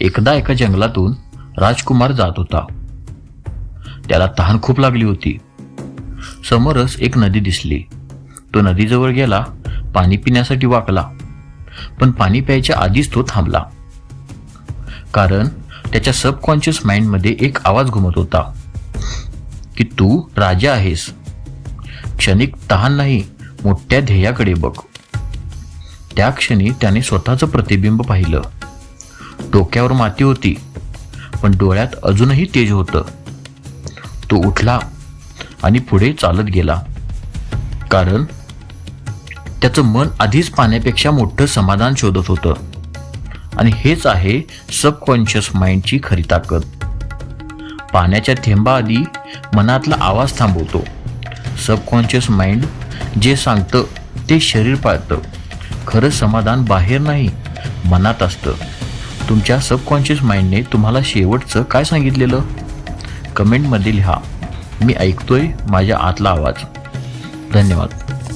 एकदा एका जंगलातून राजकुमार जात होता. त्याला तहान खूप लागली होती. समोरच एक नदी दिसली. तो नदीजवळ गेला, पाणी पिण्यासाठी वाकला. पण पाणी प्यायच्या आधीच तो थांबला. कारण त्याच्या सबकॉन्शियस माइंडमध्ये एक आवाज घुमत होता की तू राजा आहेस. क्षणिक तहान नाही, मोठ्या ध्येयाकडे बघ. त्या क्षणी त्याने स्वतःचं प्रतिबिंब पाहिलं. डोक्यावर माती होती, पण डोळ्यात अजूनही तेज होतं. तो उठला आणि पुढे चालत गेला. कारण त्याचं मन आधीच पाण्यापेक्षा मोठं समाधान शोधत होतं. आणि हेच आहे सबकॉन्शियस माइंडची खरी ताकद. पाण्याच्या थेंबाआधी मनातला आवाज थांबवतो. सबकॉन्शियस माइंड जे सांगतं ते शरीर पाळतं. खरं समाधान बाहेर नाही, मनात असतं. तुमच्या सबकॉन्शियस माइंडने तुम्हाला शेवटचं काय सांगितलेलं? कमेंटमध्ये लिहा. मी ऐकतोय माझ्या आतला आवाज. धन्यवाद.